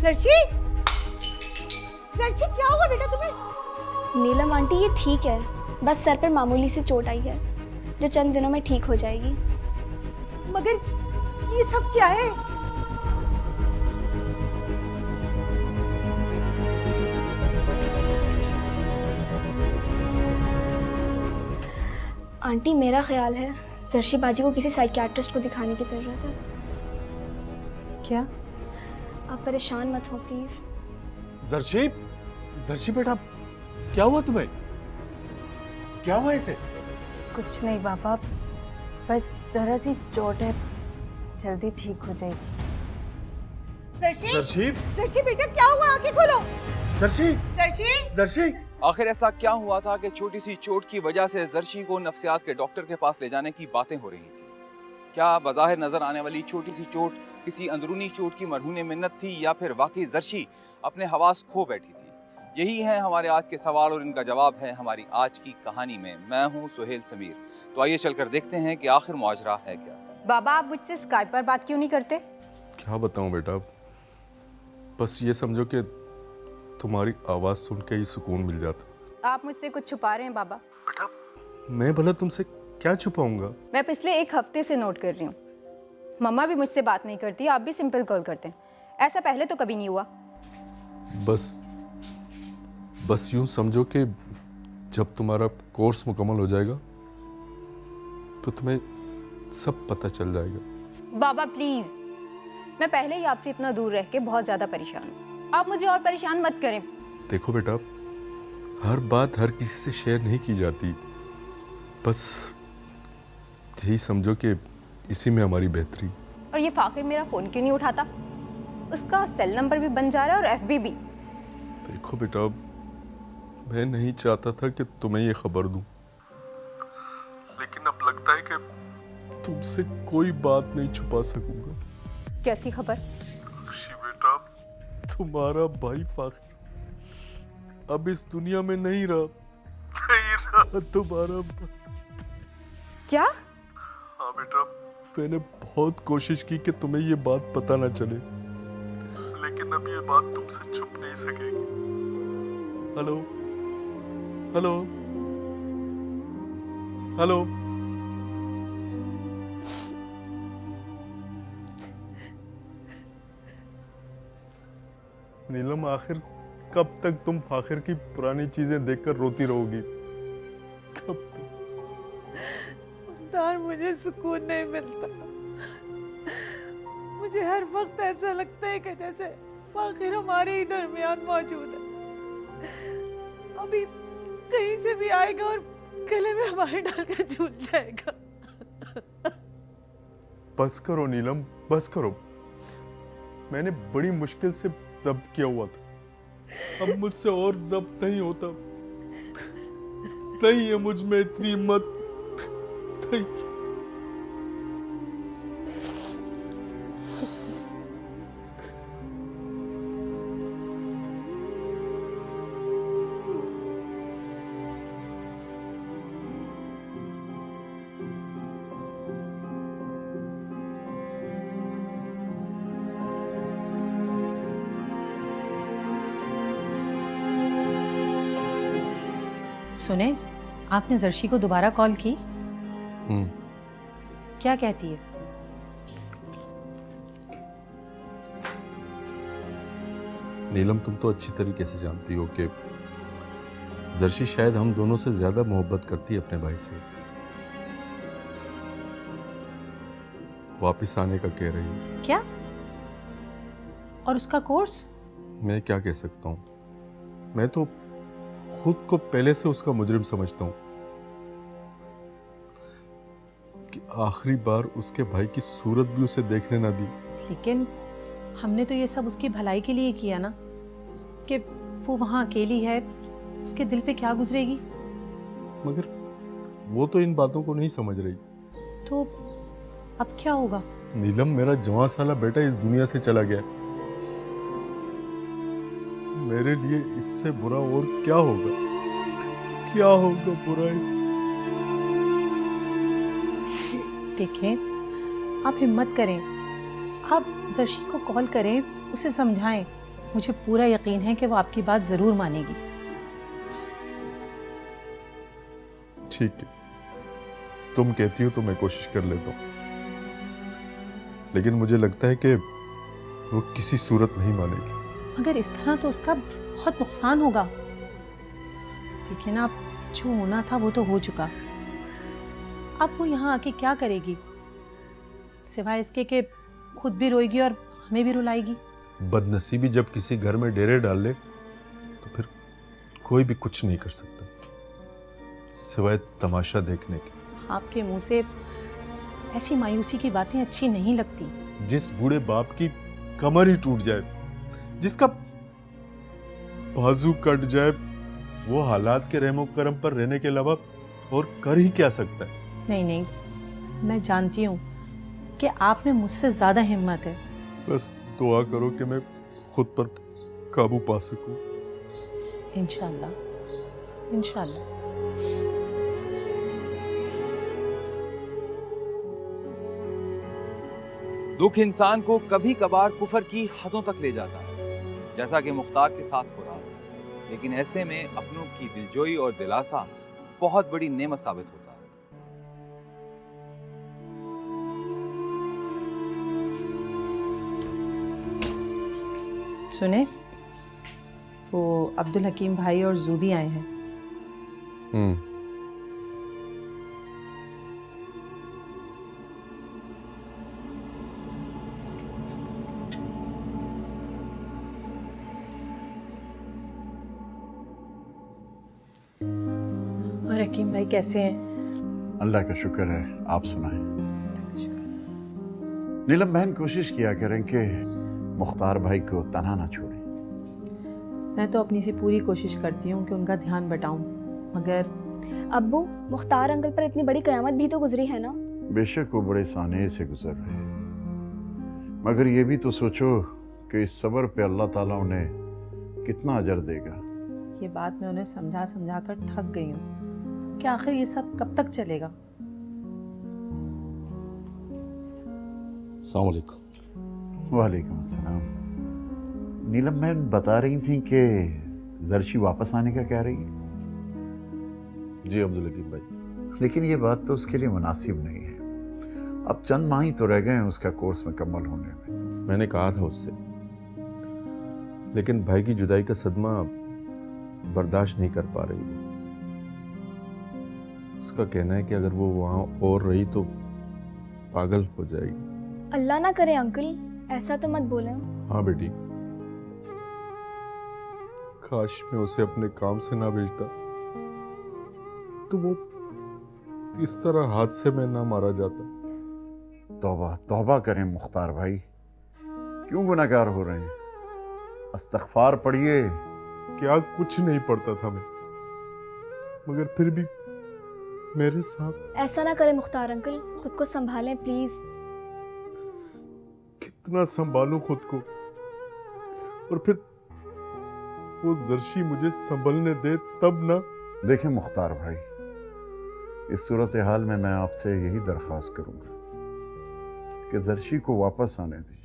Jersey, Jersey क्या हुआ बेटा तुम्हें? नीलम आंटी ये ठीक है, बस सर पर मामूली सी चोट आई है जो चंद दिनों में ठीक हो जाएगी। मगर ये सब क्या है? आंटी मेरा ख्याल है जर्शी बाजी को किसी साइकियाट्रिस्ट को दिखाने की ज़रूरत है। क्या? आप परेशान मत हो प्लीज़। जर्शी, जर्शी बेटा, क्या हुआ तुम्हें? क्या हुआ इसे? कुछ नहीं पापा, बस जरा सी चोट है, जल्दी ठीक हो जाएगी। जर्शी, जर्शी, जर्शी बेटा क्या हुआ? आंखें खोलो। Jersey, Jersey, Jersey. आखिर ऐसा क्या हुआ था कि छोटी सी चोट की वजह से जर्शी को नफ्सियात के डॉक्टर के पास ले जाने की बातें हो रही थी? क्या बज़ाहिर नजर आने वाली छोटी सी चोट किसी अंदरूनी चोट की मरहून मिन्नत थी, या फिर वाकई जर्शी अपने हवास खो बैठी थी? यही है हमारे आज के सवाल और इनका जवाब है हमारी आज की कहानी में। मैं हूँ सुहेल समीर। तो आइए चलकर देखते हैं कि आखिर मुआजरा है क्या। बाबा आप मुझसे स्काइप पर बात क्यों नहीं करते? क्या बताऊं बेटा, बस ये समझो कि तुम्हारी आवाज़ सुन के ही सुकून मिल जाता। आप मुझसे कुछ छुपा रहे हैं बाबा। बेटा मैं भला तुमसे क्या छुपाऊंगा? मैं पिछले एक हफ्ते से नोट कर रही हूँ, मम्मा भी मुझसे बात नहीं करती, आप भी सिंपल कॉल करते हैं। ऐसा पहले तो कभी नहीं हुआ। बस यूं समझो कि जब तुम्हारा कोर्स मुकम्मल हो जाएगा तो तुम्हें सब पता चल जाएगा। बाबा प्लीज, मैं पहले ही आपसे इतना दूर रह के बहुत ज्यादा परेशान हूँ, आप मुझे और परेशान मत करें। देखो बेटा, हर बात हर किसी से शेयर नहीं की जाती, बस यही समझो कि इसी में हमारी बेहतरी। और ये फाकिर मेरा फोन क्यों नहीं उठाता? उसका सेल नंबर भी बन जा रहा है और एफबी भी। देखो बेटा, मैं नहीं चाहता था कि तुम्हें ये खबर दूं, लेकिन अब लगता है कि तुमसे कोई बात नहीं छुपा सकूंगा। कैसी खबर? बेटा, तुम्हारा भाई फाकिर अब इस दुनिया में नहीं रहा तुम्हारा। क्या? हाँ बेटा, मैंने बहुत कोशिश की कि तुम्हें ये बात पता ना चले, लेकिन अब ये बात तुमसे छुप नहीं सकेगी। Hello hello hello. नीलम, आखिर कब तक तुम फाखिर की पुरानी चीजें देखकर रोती रहोगी? कब तक? मुख्तार, मुझे सुकून नहीं मिलता। मुझे हर वक्त ऐसा लगता है कि जैसे फाकिर हमारे ही दरमियान मौजूद है। अभी कहीं से भी आएगा और गले में हमारे डालकर झूल जाएगा। बस करो नीलम, बस करो। मैंने बड़ी मुश्किल से जब्त किया हुआ था, अब मुझसे और जब्त नहीं होता। नहीं है मुझ में इतनी हिम्मत। नहीं। सुने, आपने जर्शी को दोबारा कॉल की? क्या कहती है? नीलम, तुम तो अच्छी तरीके से जानती हो कि जर्शी शायद हम दोनों से ज्यादा मोहब्बत करती है अपने भाई से। वापस आने का कह रही है। क्या? और उसका कोर्स? मैं क्या कह सकता हूँ, मैं तो खुद को पहले से उसका मुजरिम समझता हूँ कि आखिरी बार उसके भाई की सूरत भी उसे देखने ना दी। लेकिन हमने तो ये सब उसकी भलाई के लिए किया ना, कि वो वहाँ अकेली है, उसके दिल पे क्या गुजरेगी। मगर वो तो इन बातों को नहीं समझ रही। तो अब क्या होगा? नीलम, मेरा जवान साला बेटा इस दुनिया से चला गया, मेरे लिए इससे बुरा और क्या होगा? क्या होगा बुरा इस? देखें, आप हिम्मत करें, आप जर्शी को कॉल करें, उसे समझाएं मुझे पूरा यकीन है कि वो आपकी बात ज़रूर मानेगी। ठीक है, तुम कहती हो तो मैं कोशिश कर लेता हूँ, लेकिन मुझे लगता है कि वो किसी सूरत नहीं मानेगी। मगर इस तरह तो उसका बहुत नुकसान होगा। देखिए ना, अब जो होना था वो तो हो चुका। अब वो यहाँ आके क्या करेगी सिवाय इसके कि खुद भी रोएगी और हमें भी रुलाएगी। बदनसीबी जब किसी घर में डेरे डाल ले तो फिर कोई भी कुछ नहीं कर सकता सिवाय तमाशा देखने के। आपके मुंह से ऐसी मायूसी की बातें अच्छी नहीं लगती। जिस बूढ़े बाप की कमर ही टूट जाए, जिसका बाजू कट जाए, वो हालात के रहमो करम पर रहने के अलावा और कर ही क्या सकता है। नहीं नहीं, मैं जानती हूँ कि आप में मुझसे ज़्यादा हिम्मत है। बस दुआ करो कि मैं खुद पर काबू पा सकूं। इंशाल्लाह इंशाल्लाह। दुख इंसान को कभी कभार कुफर की हदों तक ले जाता है, जैसा कि मुख्तार के साथ हो रहा है। लेकिन ऐसे में अपनों की दिलजोई और दिलासा बहुत बड़ी नेमत साबित होता है। सुने, वो अब्दुल हकीम भाई और जूबी आए हैं। और हकीम भाई कैसे हैं? अल्लाह का शुक्र है, आप सुनाएं। नीलम बहन, कोशिश किया करें कि मुख्तार भाई को तन्हा ना छोड़ें। मैं तो अपनी से पूरी कोशिश करती हूँ कि उनका ध्यान बटाऊं, मगर अब्बू, मुख्तार अंकल पर इतनी बड़ी कयामत भी तो गुजरी है ना। बेशक वो बड़े साने से गुजर रहे हैं, मगर ये भी तो सोचो कि इस सब्र पे अल्लाह ताला उन्हें कितना अजर देगा। ये बात मैं उन्हें समझा समझा कर थक गई हूँ कि आखिर ये सब कब तक चलेगा। अस्सलाम वालेकुम। वालेकुम अस्सलाम। नीलम बहन बता रही थी कि जर्शी वापस आने का कह रही है। जी अब्दुल हकीम भाई, लेकिन ये बात तो उसके लिए मुनासिब नहीं है। अब चंद माह ही तो रह गए हैं उसका कोर्स मुकम्मल होने में। मैंने कहा था उससे, लेकिन भाई की जुदाई का सदमा बर्दाश्त नहीं कर पा रही है। उसका कहना है कि अगर वो वहाँ और रही तो पागल हो जाएगी। अल्लाह ना करे अंकल, ऐसा तो मत बोले। हाँ बेटी, काश मैं उसे अपने काम से ना भेजता तो वो इस तरह हादसे में ना मारा जाता। तौबा तौबा करें मुख्तार भाई, क्यों गुनाहगार हो रहे हैं? इस्तग़फ़ार पढ़िए। क्या कुछ नहीं पड़ता था मैं, मगर फिर भी मेरे साथ। ऐसा ना करें मुख्तार अंकल, खुद को संभालें प्लीज। कितना संभालूं खुद को, और फिर वो जर्शी मुझे संभलने दे तब ना। देखें मुख्तार भाई, इस सूरत हाल में मैं आपसे यही दरख्वास्त करूंगा कि जर्शी को वापस आने दीजिए।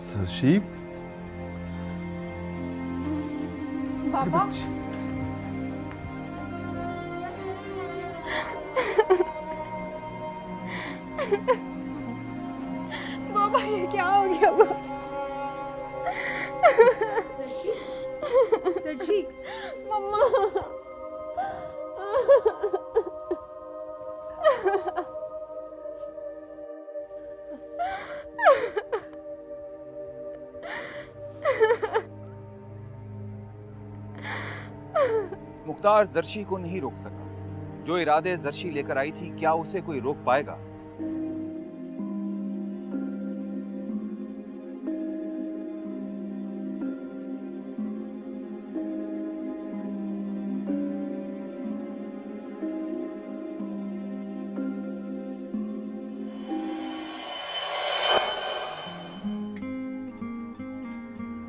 जर्शी, बाबा, बाबा ये क्या हो गया? मुख्तार जर्शी को नहीं रोक सका। जो इरादे जर्शी लेकर आई थी, क्या उसे कोई रोक पाएगा?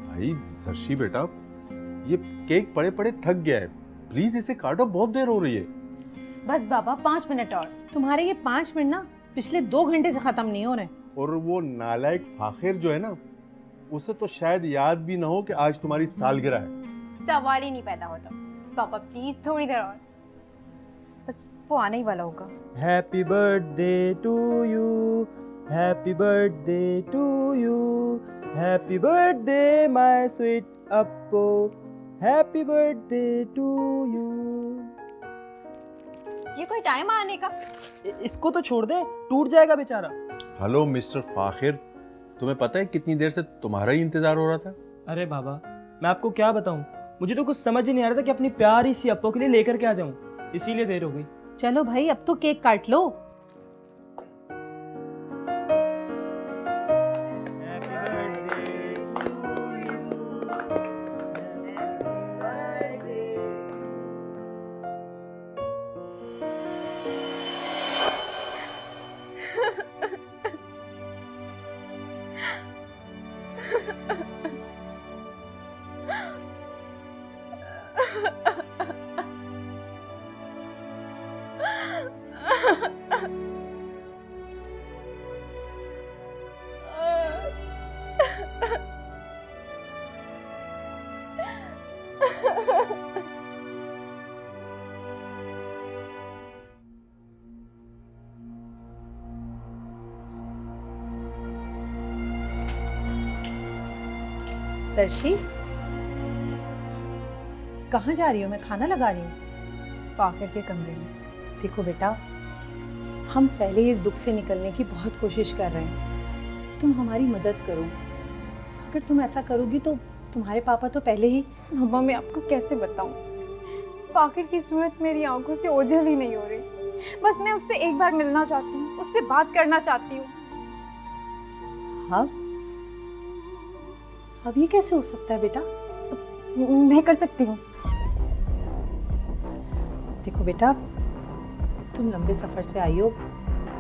भाई जर्शी बेटा, ये केक पड़े पड़े थक गया है, प्लीज इसे काटो, बहुत देर हो रही है। बस बाबा 5 मिनट और। तुम्हारे ये 5 मिनट ना पिछले 2 घंटे से खत्म नहीं हो रहे। और वो नालायक फाखिर जो है ना, उसे तो शायद याद भी ना हो कि आज तुम्हारी सालगिरह है। सवाल ही नहीं पैदा होता। पापा प्लीज थोड़ी देर और, बस वो आने ही वाला होगा। Happy birthday to you, happy birthday to you, happy birthday my sweet Appo, happy birthday to you। ये कोई टाइम आने का? इसको तो छोड़ दे, टूट जाएगा बेचारा। हेलो मिस्टर फाखिर, तुम्हें पता है कितनी देर से तुम्हारा ही इंतजार हो रहा था? अरे बाबा, मैं आपको क्या बताऊं, मुझे तो कुछ समझ ही नहीं आ रहा था कि अपनी प्यारी सी अप्पो के लिए लेकर के आ जाऊं, इसीलिए देर हो गई। चलो भाई अब तो केक काट लो। सरशी, कहाँ जा रही हो? मैं खाना लगा रही हूँ। फाखिर के कमरे में। देखो बेटा, हम पहले ही इस दुख से निकलने की बहुत कोशिश कर रहे हैं, तुम हमारी मदद करो। अगर तुम ऐसा करोगी तो तुम्हारे पापा तो पहले ही। मम्मा मैं आपको कैसे बताऊं, फाखिर की सूरत मेरी आंखों से ओझल ही नहीं हो रही। बस मैं उससे एक बार मिलना चाहती हूँ, उससे बात करना चाहती हूँ। अब ये कैसे हो सकता है बेटा? मैं कर सकती हूँ। देखो बेटा, तुम लंबे सफर से आई हो,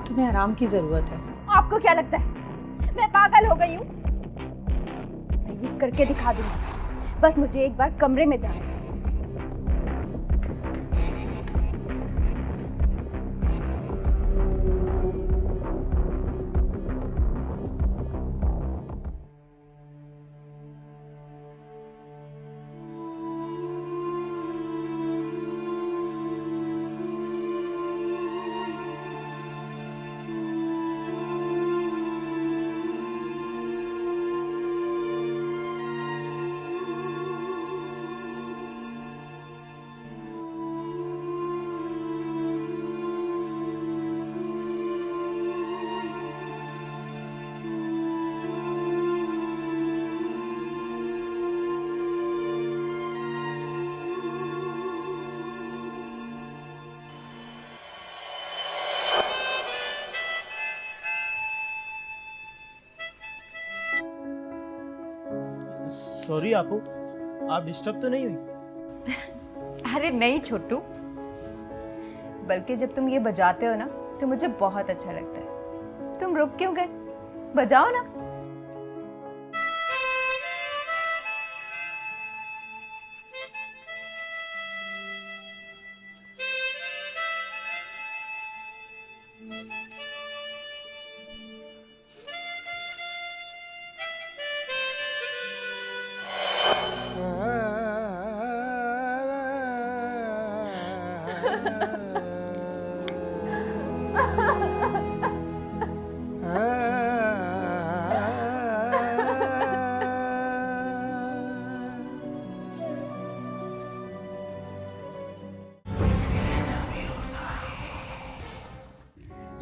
तुम्हें आराम की जरूरत है। आपको क्या लगता है मैं पागल हो गई हूँ? मैं ये करके दिखा दूंगी, बस मुझे एक बार कमरे में जाना है। सॉरी आपू, आप डिस्टर्ब तो नहीं हुई? अरे नहीं छोटू, बल्कि जब तुम ये बजाते हो ना तो मुझे बहुत अच्छा लगता है। तुम रुक क्यों गए? बजाओ ना।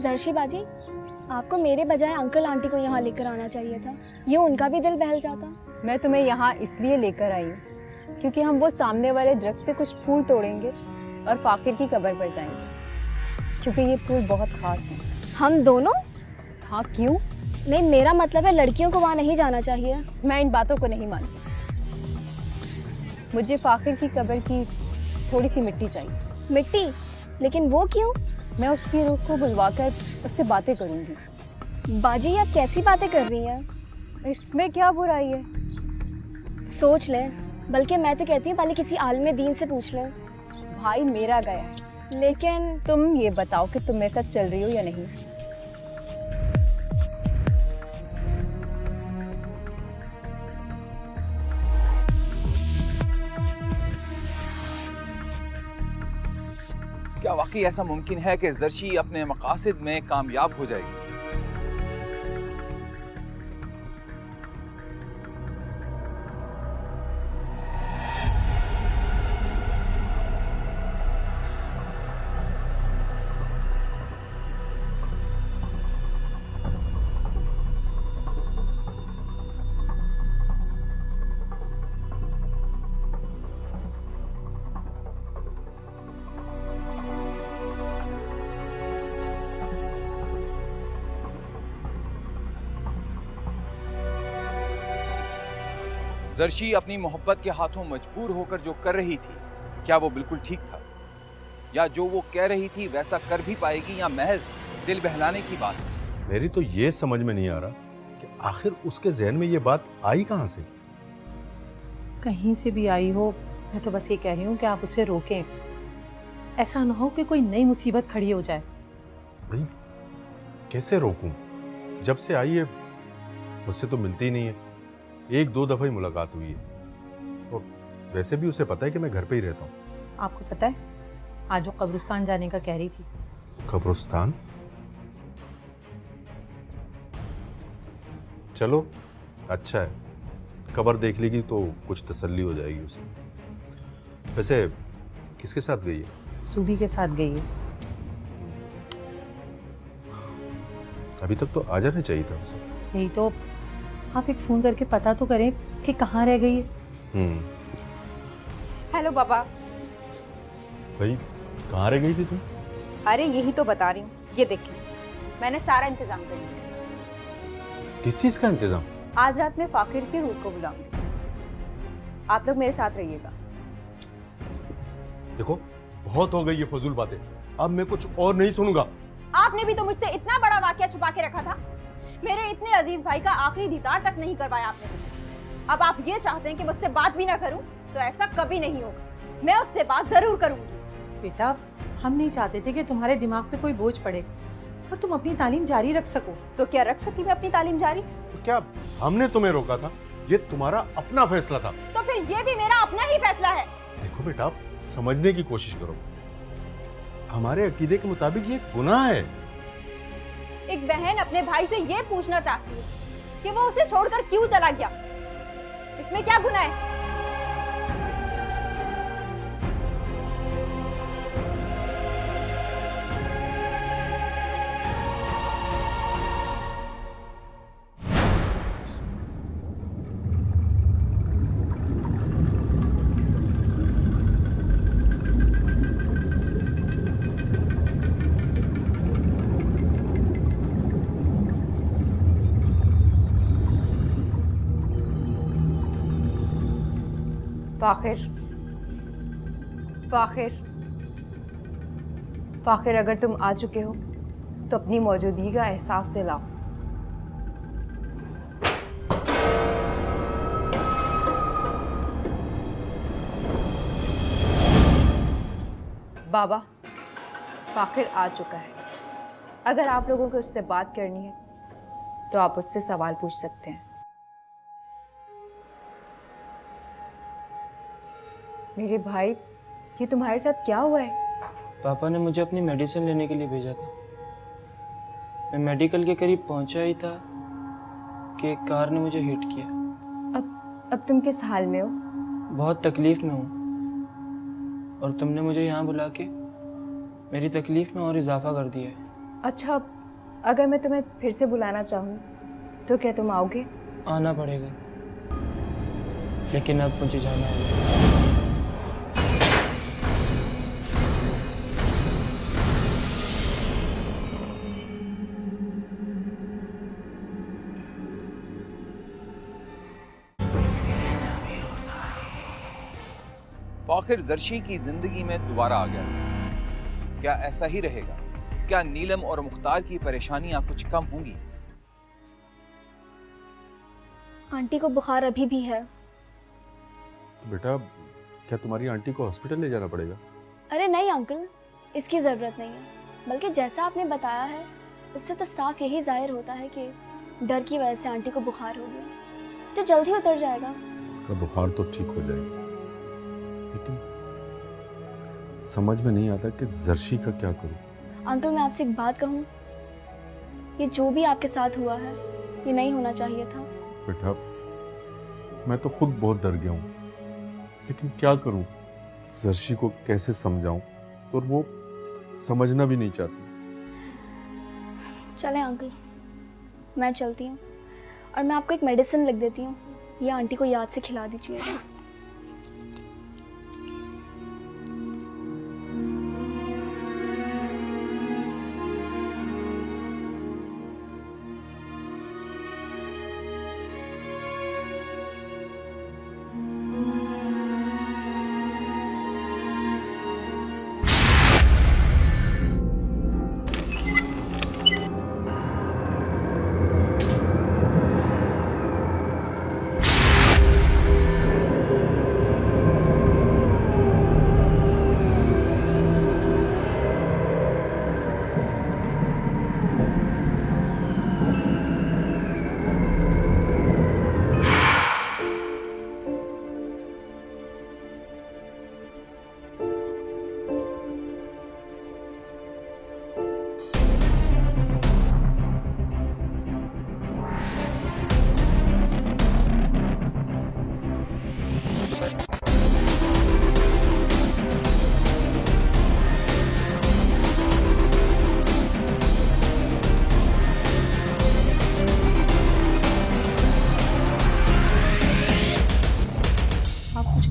जर्शी बाजी, आपको मेरे बजाय अंकल आंटी को यहाँ लेकर आना चाहिए था, ये उनका भी दिल बहल जाता। मैं तुम्हें यहाँ इसलिए लेकर आई हूँ क्योंकि हम वो सामने वाले दरख्त से कुछ फूल तोड़ेंगे और फाकिर की कब्र पर जाएंगे, क्योंकि ये फूल बहुत ख़ास हैं। हम दोनों? हाँ, क्यों? नहीं, मेरा मतलब है लड़कियों को वहाँ नहीं जाना चाहिए। मैं इन बातों को नहीं मानती। मुझे फाकिर की कब्र की थोड़ी सी मिट्टी चाहिए। मिट्टी? लेकिन वो क्यों? मैं उसकी रूह को बुलवाकर उससे बातें करूँगी। बाजी, आप कैसी बातें कर रही हैं? इसमें क्या बुराई है? सोच लें, बल्कि मैं तो कहती हूँ पहले किसी आलिम दीन से पूछ लें। भाई मेरा गया है, लेकिन तुम ये बताओ कि तुम मेरे साथ चल रही हो या नहीं। क्या वाकई ऐसा मुमकिन है कि जर्शी अपने मकासद में कामयाब हो जाएगी? जर्शी अपनी मोहब्बत के हाथों मजबूर होकर जो कर रही थी, क्या वो बिल्कुल ठीक था? या जो वो कह रही थी वैसा कर भी पाएगी, या महज दिल बहलाने की बात है? मेरी तो ये समझ में नहीं आ रहा कि आखिर उसके जहन में ये बात आई कहाँ से। कहीं से भी आई हो, मैं तो बस ये कह रही हूँ कि आप उसे रोकें। ऐसा ना हो कि कोई नई मुसीबत खड़ी हो जाए। भाई कैसे रोकूं? जब से आई है मुझसे तो मिलती ही नहीं है। एक दो दफा ही मुलाकात हुई है, और वैसे भी उसे पता है कि मैं घर पे ही रहता हूँ। आपको पता है आज वो कब्रिस्तान जाने का कह रही थी। कब्रिस्तान? चलो अच्छा है, कब्र देख लेगी तो कुछ तसल्ली हो जाएगी उसे। वैसे किसके साथ गई है? सूबी के साथ गई है। अभी तक तो आ जाना चाहिए था उसे। यही तो, आप एक फ़ोन करके पता तो करें कि कहाँ रह गई है। हेलो पापा। भाई कहाँ रह गई थी तुम? अरे यही तो बता रही हूँ, ये देखिए मैंने सारा इंतजाम कर लिया। किस चीज़ का इंतजाम? आज रात में फाकिर की रूह को बुलाऊंगी, आप लोग मेरे साथ रहिएगा। देखो बहुत हो गई ये फजूल बातें, अब मैं कुछ और नहीं सुनूंगा। आपने भी तो मुझसे इतना बड़ा वाकया छुपा के रखा था। मेरे इतने अजीज भाई का आखिरी दीदार तक नहीं करवाया आपने मुझे। अब आप ये चाहते हैं कि मुझसे बात भी ना करूं, तो ऐसा कभी नहीं होगा। मैं उससे बात जरूर करूंगी। बेटा, हम नहीं चाहते थे कि तुम्हारे दिमाग पे कोई बोझ पड़े और तुम अपनी तालीम जारी रख सको। तो क्या रख सकी मैं अपनी तालीम जारी? तो क्या हमने तुम्हें रोका था? ये तुम्हारा अपना फैसला था। तो फिर ये भी मेरा अपना ही फैसला है। देखो बेटा, समझने की कोशिश करो, हमारे अकीदे के मुताबिक ये गुनाह है। एक बहन अपने भाई से ये पूछना चाहती है कि वो उसे छोड़कर क्यों चला गया, इसमें क्या गुनाह है? फाखिर, फाखिर, फाखिर, अगर तुम आ चुके हो तो अपनी मौजूदगी का एहसास दिलाओ। बाबा, फाखिर आ चुका है। अगर आप लोगों को उससे बात करनी है तो आप उससे सवाल पूछ सकते हैं। मेरे भाई, ये तुम्हारे साथ क्या हुआ है? पापा ने मुझे अपनी मेडिसिन लेने के लिए भेजा था। मैं मेडिकल के करीब पहुंचा ही था कि एक कार ने मुझे हिट किया। अब तुम किस हाल में हो? बहुत तकलीफ में हूँ, और तुमने मुझे यहाँ बुला के मेरी तकलीफ में और इजाफा कर दिया है। अच्छा, अगर मैं तुम्हें फिर से बुलाना चाहूँ तो क्या तुम आओगे? आना पड़ेगा, लेकिन अब मुझे जाना होगा। फाखिर जर्शी की जिंदगी में दोबारा आ गया था। क्या ऐसा ही रहेगा? क्या नीलम और मुख्तार की परेशानियां कुछ कम होंगी? आंटी को बुखार अभी भी है। तो बेटा, क्या तुम्हारी आंटी को हॉस्पिटल ले जाना पड़ेगा? अरे नहीं अंकल, इसकी ज़रूरत नहीं है। बल्कि जैसा आपने बताया है उससे तो साफ यही जाहिर होता है कि डर की वजह से आंटी को बुखार हो गया, तो जल्द ही उतर जाएगा। इसका बुखार तो ठीक हो जाएगा, लेकिन समझ में नहीं आता कि जर्शी का क्या करूं। अंकल मैं आपसे एक बात कहूँ, ये जो भी आपके साथ हुआ है ये नहीं होना चाहिए था। बेटा, मैं तो खुद बहुत डर गया हूँ, लेकिन क्या करूं? जर्शी को कैसे समझाऊं? और वो समझना भी नहीं चाहती। चलें अंकल, मैं चलती हूँ और मैं आपको एक मेडिसिन लिख देती हूँ, ये आंटी को याद से खिला दीजिएगा।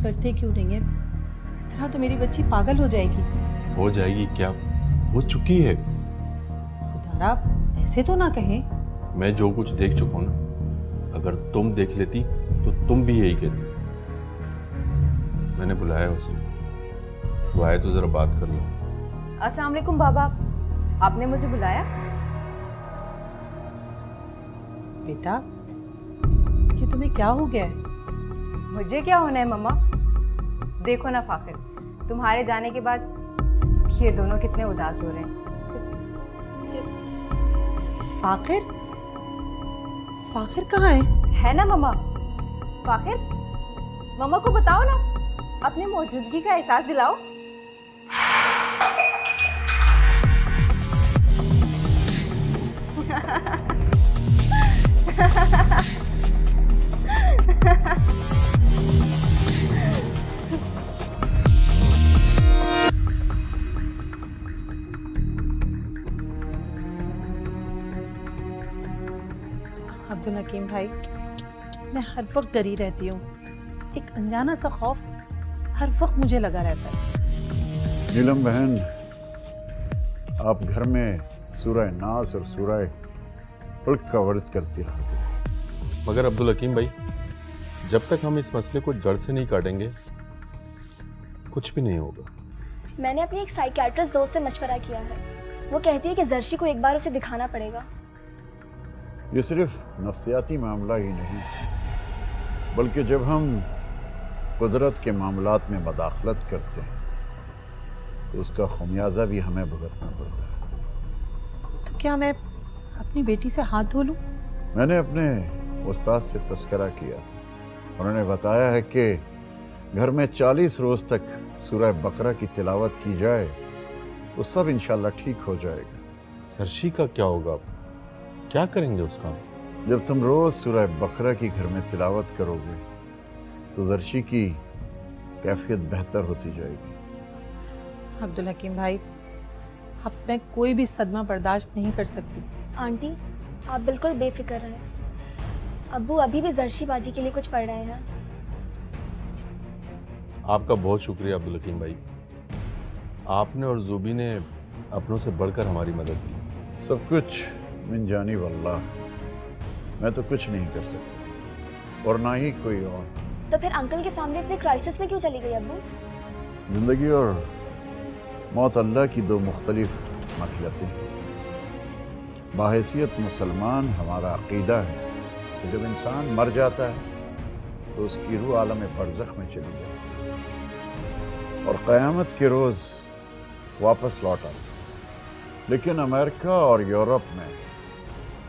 करते क्यों नहीं है? इस तरह तो मेरी बच्ची पागल हो जाएगी। हो जाएगी क्या? हो चुकी है। खुदारा, ऐसे तो ना कहें। मैं जो कुछ देख चुका हूं ना, अगर तुम देख लेती तो तुम भी यही कहती। मैंने बुलाया उसे, वो आए तो जरा बात कर लो। अस्सलाम वालेकुम बाबा, आपने मुझे बुलाया? बेटा, ये तुम्हें क्या हो गया है? मुझे क्या होना है मम्मा? देखो ना फाखिर, तुम्हारे जाने के बाद ये दोनों कितने उदास हो रहे हैं। फाखिर? फाखिर कहाँ है ना मम्मा? फाखिर, मम्मा को बताओ ना, अपनी मौजूदगी का एहसास दिलाओ। अब्दुल हकीम भाई, मैं हर वक्त डरी रहती हूँ। एक अनजाना सा खौफ हर वक्त मुझे लगा रहता है। नीलम बहन, आप घर में सूरह नास और सूरह मुल्क का वर्द करती रहोगे। मगर अब्दुल हकीम भाई, जब तक हम इस मसले को जड़ से नहीं काटेंगे कुछ भी नहीं होगा। मैंने अपनी एक साइकियाट्रिस्ट दोस्त से मशवरा किया है। वो कहती है कि जर्शी को एक बार उसे दिखाना पड़ेगा। ये सिर्फ नफ्सियाती मामला ही नहीं, बल्कि जब हम कुदरत के मामलात में मदाखलत करते हैं तो उसका खमियाजा भी हमें भुगतना पड़ता है। तो क्या मैं अपनी बेटी से हाथ धो लूं? मैंने अपने उस्ताद से तस्करा किया था। उन्होंने बताया है कि घर में 40 रोज तक सूरह बकरा की तिलावत की जाए तो सब इंशाल्लाह ठीक हो जाएगा। सरशी का क्या होगा? क्या करेंगे उसका? जब तुम रोज सूरह बकरा की घर में तिलावत करोगे तो जर्शी की कैफियत बेहतर होती जाएगी। अब्दुल हकीम भाई, अब मैं कोई भी सदमा बर्दाश्त नहीं कर सकती। आंटी आप बिल्कुल बेफिक्र रहें। अब्बू अभी भी जर्शी बाजी के लिए कुछ पढ़ रहे हैं। आपका बहुत शुक्रिया अब्दुल हकीम भाई, आपने और ज़ुबी ने अपनों से बढ़कर हमारी मदद की। सब कुछ मिन जानी वल्लाह, मैं तो कुछ नहीं कर सकता और ना ही कोई और। तो फिर अंकल की फैमिली इतने क्राइसिस में क्यों चली गई अब्बू? जिंदगी और मौत अल्लाह की दो मुख्तलिफ मसलतें हैं। बाहैसियत मुसलमान हमारा अकीदा है कि जब इंसान मर जाता है तो उसकी रूह आलम बरज़ख में चली जाती है और क़यामत के रोज़ वापस लौट आती है। लेकिन अमेरिका और यूरोप में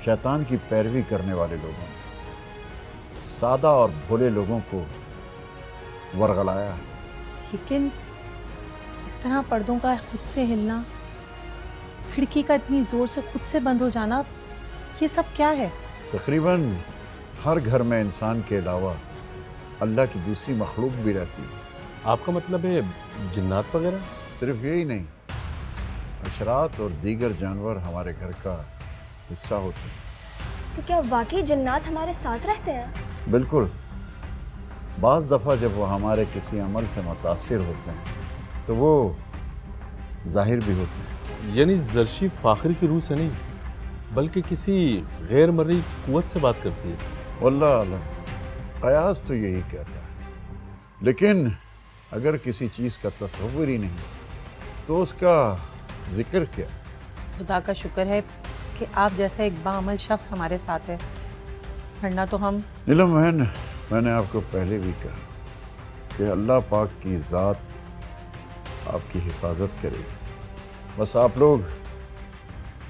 शैतान की पैरवी करने वाले लोगों ने सादा और भोले लोगों को वरगलाया है। लेकिन इस तरह पर्दों का खुद से हिलना, खिड़की का इतनी ज़ोर से खुद से बंद हो जाना, ये सब क्या है? तकरीबन हर घर में इंसान के अलावा अल्लाह की दूसरी मखलूक भी रहती है। आपका मतलब है जिन्नात वगैरह? सिर्फ यही नहीं, अशरात और दीगर जानवर हमारे घर का हिस्सा होते हैं। तो क्या वाकई जन्नात हमारे साथ रहते हैं? बिल्कुल। बाज़ दफ़ा जब वो हमारे किसी अमल से मुतासिर होते हैं तो वो जाहिर भी होते हैं। यानी जर्शी फाखरी की रूह से नहीं बल्कि किसी गैर मर्री कुव्वत से बात करती है। वल्लाह आलम, कयास तो यही कहता है, लेकिन अगर किसी चीज़ का तस्वुर ही नहीं तो उसका जिक्र क्या? खुदा का शुक्र है कि आप जैसा एक बाअमल शख्स हमारे साथ है, वरना तो हम। नीलम बहन, मैंने आपको पहले भी कहा कि अल्लाह पाक की ज़ात आपकी हिफाजत करेगी। बस आप लोग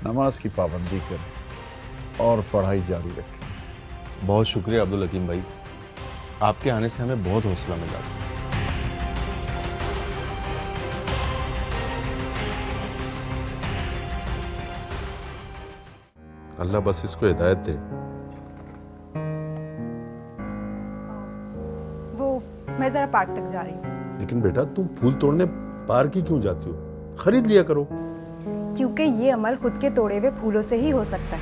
नमाज की पाबंदी करें और पढ़ाई जारी रखें। बहुत शुक्रिया अब्दुल हकीम भाई, आपके आने से हमें बहुत हौसला मिला। अल्लाह बस इसको हिदायत दे। वो मैं ज़रा पार्क तक जा रही हूँ। लेकिन बेटा तुम फूल तोड़ने पार्क ही क्यों जाती हो? खरीद लिया करो। क्योंकि ये अमल खुद के तोड़े हुए फूलों से ही हो सकता है।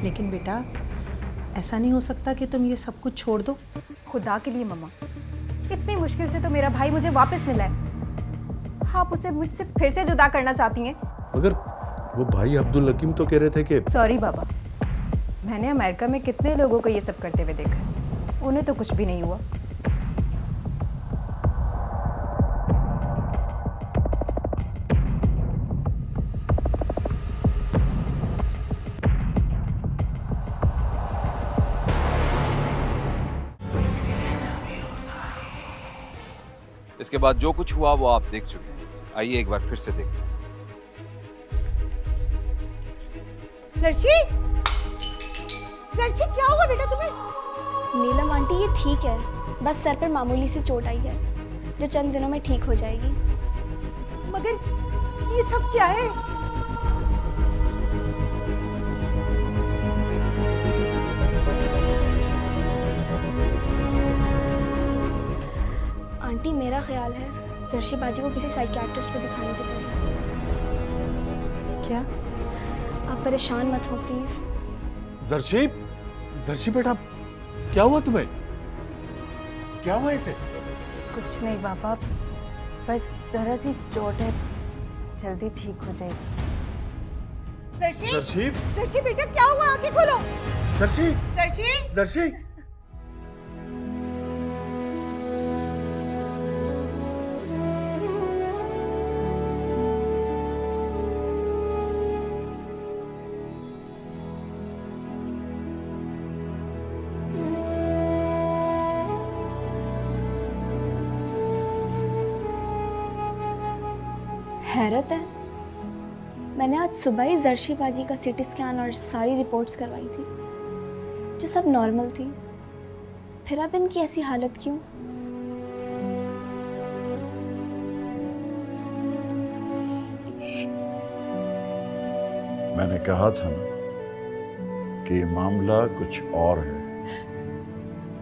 लेकिन बेटा ऐसा नहीं हो सकता कि तुम ये सब कुछ छोड़ दो। खुदा के लिए मम्मा, इतनी मुश्किल से तो मेरा भाई मुझे वापस मिला है, आप उसे मुझसे फिर से जुदा करना चाहती हैं? मगर वो भाई अब्दुल हकीम तो कह रहे थे कि। सॉरी बाबा, मैंने अमेरिका में कितने लोगों को ये सब करते हुए देखा है, उन्हें तो कुछ भी नहीं हुआ। इसके बाद जो कुछ हुआ वो आप देख चुके हैं। आइए एक बार फिर से देखते हैं। जर्शी, जर्शी क्या हुआ बेटा तुम्हें? नीलम आंटी ये ठीक है, बस सर पर मामूली सी चोट आई है जो चंद दिनों में ठीक हो जाएगी। मगर ये सब क्या है? आंटी मेरा ख्याल है जर्शी बाजी को किसी साइकियाट्रिस्ट को दिखाने की जरूरत है। क्या? आप परेशान मत हो प्लीज। जर्शी, जर्शी बेटा क्या हुआ तुम्हें? क्या हुआ इसे? कुछ नहीं पापा, बस जरा सी चोट है, जल्दी ठीक हो जाएगी। जर्शी, जर्शी, जर्शी बेटा क्या हुआ? आंखें खोलो। Jersey, Jersey, Jersey. हैरत है, मैंने आज सुबह ही जर्शी बाजी का सीटी स्कैन और सारी रिपोर्ट्स करवाई थी जो सब नॉर्मल थी, फिर अब इनकी ऐसी हालत क्यों? मैंने कहा था ना कि ये मामला कुछ और है।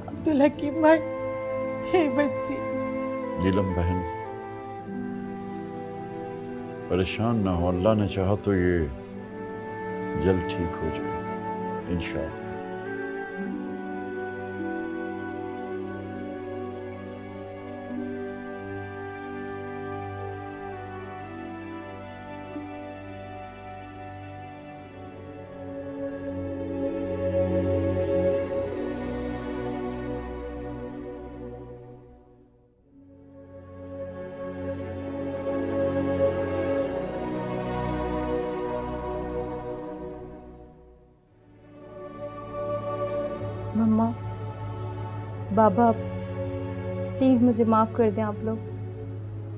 अब्दुल हकीम भाई, मेरी बच्ची। नीलम बहन, परेशान ना हो, अल्लाह ने चाहा तो ये जल्द ठीक हो जाएगी इंशाअल्लाह। मम्मा, बाबा, प्लीज़ मुझे माफ़ कर दें आप लोग।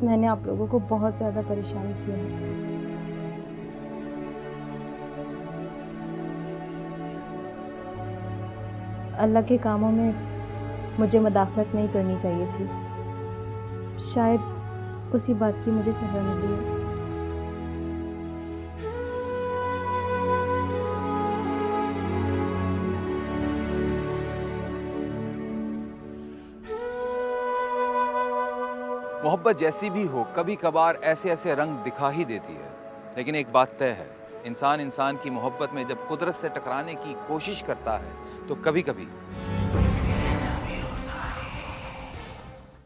मैंने आप लोगों को बहुत ज़्यादा परेशान किया है। अल्लाह के कामों में मुझे मदाखलत नहीं करनी चाहिए थी। शायद उसी बात की मुझे सज़ा मिली है। मोहब्बत जैसी भी हो, कभी कभार ऐसे ऐसे रंग दिखा ही देती है। लेकिन एक बात तय है, इंसान इंसान की मोहब्बत में जब कुदरत से टकराने की कोशिश करता है तो कभी कभी